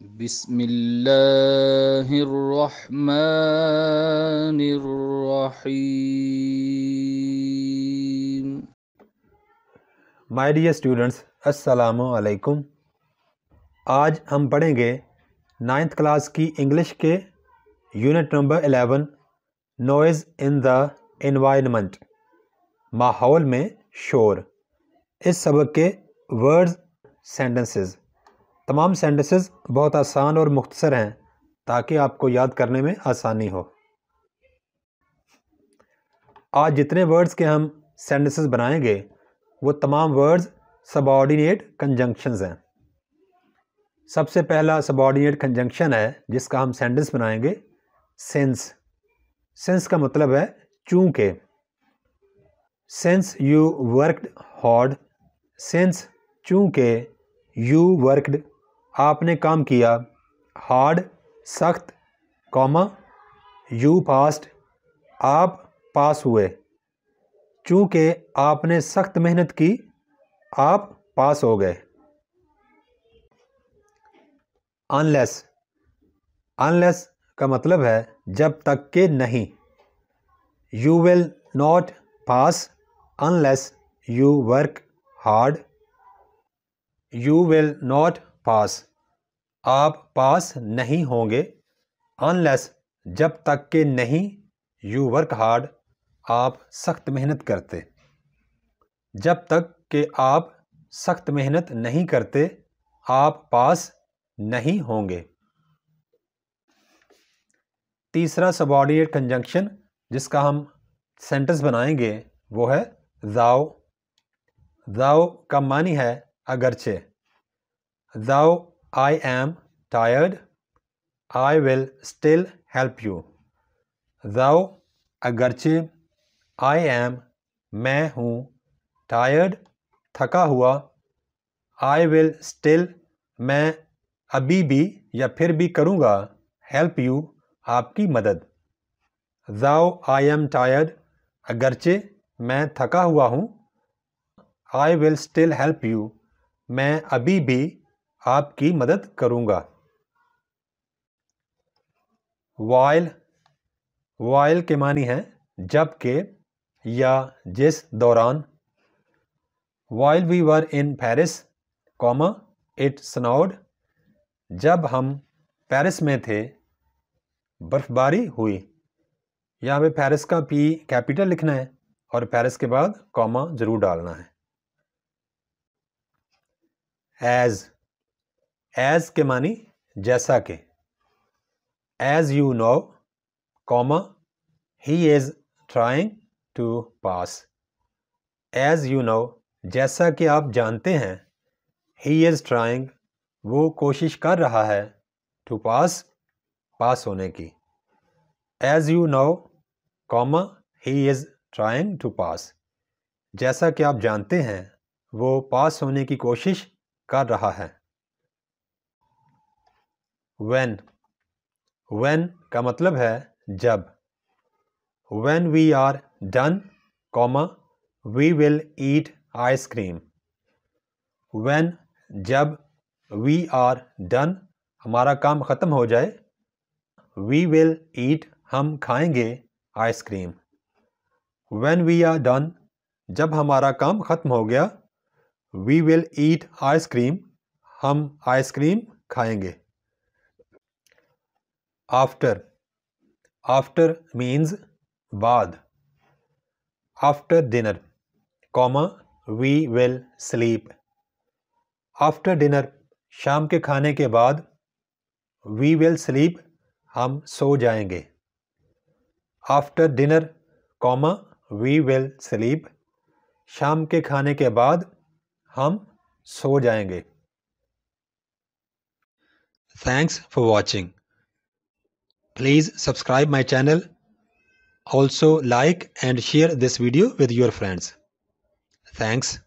बिस्मिल्लाहिर्रहमानिर्रहीम। My dear students, अस्सलामु अलैकुम। आज हम पढ़ेंगे 9th क्लास की इंग्लिश के unit number 11 noise in the environment, माहौल में शोर। इस सबक के वर्ड्स सेंटेंसेस। तमाम सेंटेंसेस बहुत आसान और मुख्तसर हैं ताकि आपको याद करने में आसानी हो। आज जितने वर्ड्स के हम सेंटेंसेस बनाएंगे वो तमाम वर्ड्स सबऑर्डिनेट कंजंक्शंस हैं। सबसे पहला सबऑर्डिनेट कंजंक्शन है जिसका हम सेंटेंस बनाएंगे सिंस। सिंस का मतलब है चूंकि। Since you worked hard, since चूंकि, यू वर्कड आपने काम किया, हार्ड सख्त, कॉमा यू पास्ड आप पास हुए। चूंकि आपने सख्त मेहनत की आप पास हो गए। अनलेस, अनलेस का मतलब है जब तक के नहीं। You will not pass unless you work hard. You will not pass आप पास नहीं होंगे, अनलेस जब तक के नहीं, यू वर्क हार्ड आप सख्त मेहनत करते। जब तक कि आप सख्त मेहनत नहीं करते आप पास नहीं होंगे। तीसरा सबऑर्डिनेट कंजंक्शन जिसका हम सेंटेंस बनाएंगे वो है दाओ। दाओ का मानी है अगरचे। दाओ I am tired, I will still help you. दाओ अगरचे, आई एम मैं हूँ, टायर्ड थका हुआ, आई विल स्टिल मैं अभी भी या फिर भी करूँगा, हेल्प यू आपकी मदद। दाओ आई एम टायर्ड अगरचे मैं थका हुआ हूँ, I will still help you मैं अभी भी आपकी मदद करूँगा। वाइल, वाइल के मानी है जबकि या जिस दौरान। While we were in Paris, comma it snowed जब हम पेरिस में थे बर्फबारी हुई। यहाँ पे पेरिस का पी कैपिटल लिखना है और पेरिस के बाद कॉमा जरूर डालना है। एज, एज के मानी जैसा कि। As you know, comma he is trying to pass. As you know जैसा कि आप जानते हैं, ही इज ट्राइंग वो कोशिश कर रहा है, टू पास पास होने की। As you know, comma he is trying to pass जैसा कि आप जानते हैं वो पास होने की कोशिश कर रहा है। व्हेन, व्हेन का मतलब है जब। When we are done, comma we will eat ice cream. When जब, वी आर डन हमारा काम ख़त्म हो जाए, वी विल ईट हम खाएंगे ice cream. When we are done जब हमारा काम ख़त्म हो गया, वी विल ईट आइसक्रीम हम आइसक्रीम खाएंगे। आफ्टर, आफ्टर मीन्स बाद। After dinner, comma we will sleep. After dinner शाम के खाने के बाद, वी विल स्लीप हम सो जाएंगे। After dinner, comma we will sleep शाम के खाने के बाद हम सो जाएंगे। Thanks for watching. Please subscribe my channel. Also like and share this video with your friends. Thanks.